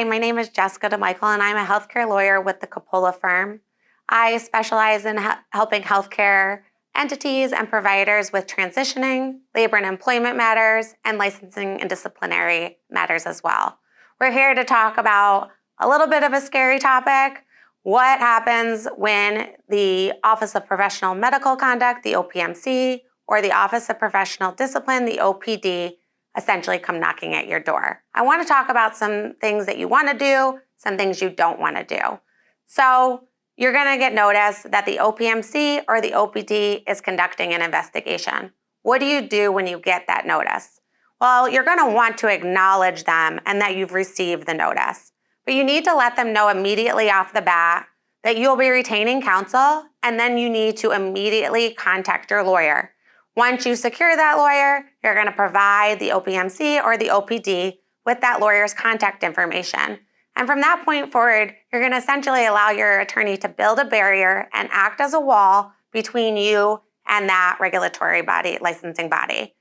Hi, my name is Jessica DeMichiel, and I'm a healthcare lawyer with the Coppola Firm. I specialize in helping healthcare entities and providers with transitioning, labor and employment matters, and licensing and disciplinary matters as well. We're here to talk about a little bit of a scary topic: what happens when the Office of Professional Medical Conduct, the OPMC, or the Office of Professional Discipline, the OPD, essentially come knocking at your door. I want to talk about some things that you want to do, some things you don't want to do. So you're going to get notice that the OPMC or the OPD is conducting an investigation. What do you do when you get that notice? Well, you're going to want to acknowledge them and that you've received the notice. But you need to let them know immediately off the bat that you'll be retaining counsel, and then you need to immediately contact your lawyer. Once you secure that lawyer, you're going to provide the OPMC or the OPD with that lawyer's contact information. And from that point forward, you're going to essentially allow your attorney to build a barrier and act as a wall between you and that regulatory body, licensing body.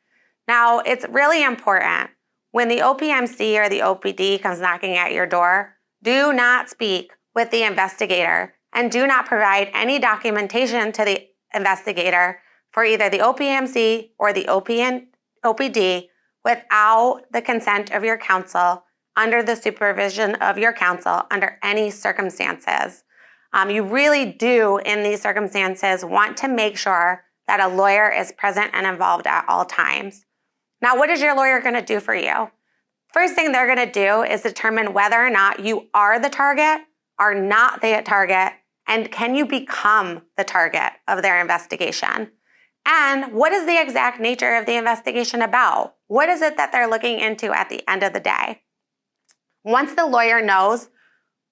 Now, it's really important when the OPMC or the OPD comes knocking at your door, do not speak with the investigator and do not provide any documentation to the investigator for either the OPMC or the OPD without the consent of your counsel, under the supervision of your counsel, under any circumstances. You really do, in these circumstances, want to make sure that a lawyer is present and involved at all times. Now, what is your lawyer going to do for you? First thing they're going to do is determine whether or not you are the target, are not the target, and can you become the target of their investigation? And what is the exact nature of the investigation about? What is it that they're looking into at the end of the day? Once the lawyer knows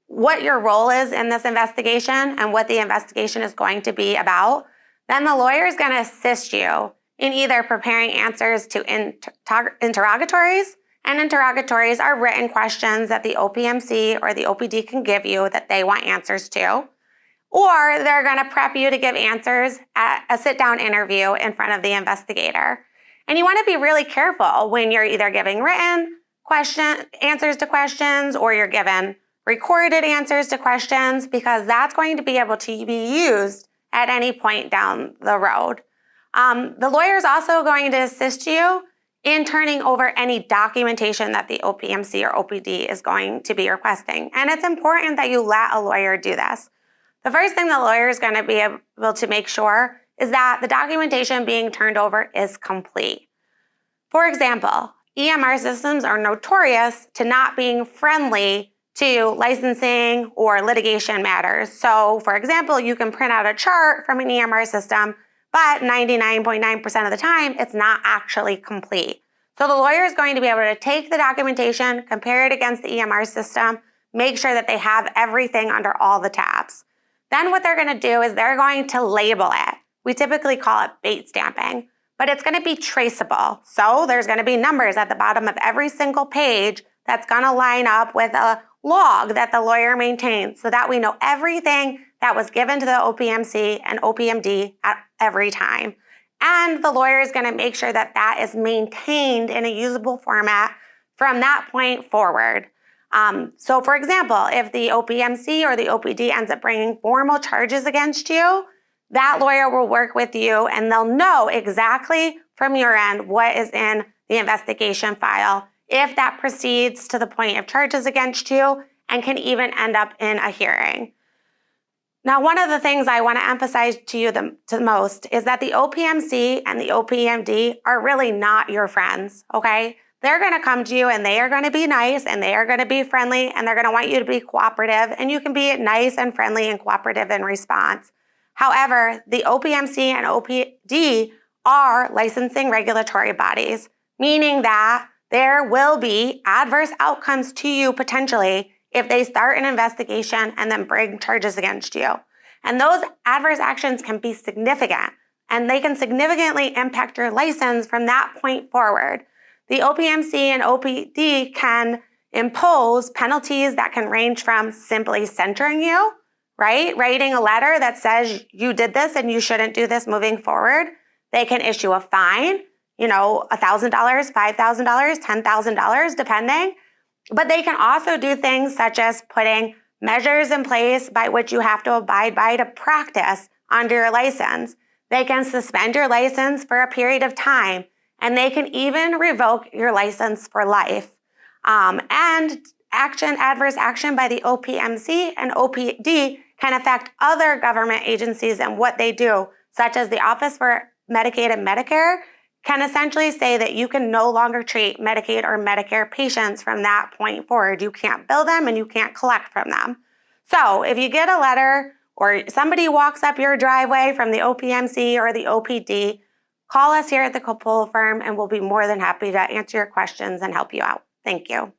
what your role is in this investigation and what the investigation is going to be about, then the lawyer is going to assist you in either preparing answers to interrogatories, and interrogatories are written questions that the OPMC or the OPD can give you that they want answers to, or they're going to prep you to give answers at a sit-down interview in front of the investigator. And you want to be really careful when you're either giving written answers to questions or you're given recorded answers to questions, because that's going to be able to be used at any point down the road. The lawyer is also going to assist you in turning over any documentation that the OPMC or OPD is going to be requesting. And it's important that you let a lawyer do this. The first thing the lawyer is going to be able to make sure is that the documentation being turned over is complete. For example, EMR systems are notorious to not being friendly to licensing or litigation matters. So, for example, you can print out a chart from an EMR system, but 99.9% of the time, it's not actually complete. So the lawyer is going to be able to take the documentation, compare it against the EMR system, make sure that they have everything under all the tabs. Then what they're going to do is they're going to label it. We typically call it bait stamping, but it's going to be traceable. So there's going to be numbers at the bottom of every single page that's going to line up with a log that the lawyer maintains, so that we know everything that was given to the OPMC and OPMD at every time. And the lawyer is going to make sure that that is maintained in a usable format from that point forward. So for example, if the OPMC or the OPD ends up bringing formal charges against you, that lawyer will work with you and they'll know exactly from your end what is in the investigation file, if that proceeds to the point of charges against you and can even end up in a hearing. Now, one of the things I want to emphasize to you the most is that the OPMC and the OPMD are really not your friends, okay? They're going to come to you and they are going to be nice and they are going to be friendly and they're going to want you to be cooperative, and you can be nice and friendly and cooperative in response. However, the OPMC and OPD are licensing regulatory bodies, meaning that there will be adverse outcomes to you potentially if they start an investigation and then bring charges against you. And those adverse actions can be significant, and they can significantly impact your license from that point forward. The OPMC and OPD can impose penalties that can range from simply censuring you, right? Writing a letter that says you did this and you shouldn't do this moving forward. They can issue a fine, $1,000, $5,000, $10,000, depending. But they can also do things such as putting measures in place by which you have to abide by to practice under your license. They can suspend your license for a period of time, and they can even revoke your license for life. And adverse action by the OPMC and OPD can affect other government agencies and what they do, such as the Office for Medicaid and Medicare can essentially say that you can no longer treat Medicaid or Medicare patients from that point forward. You can't bill them and you can't collect from them. So if you get a letter or somebody walks up your driveway from the OPMC or the OPD, call us here at the Coppola Firm and we'll be more than happy to answer your questions and help you out. Thank you.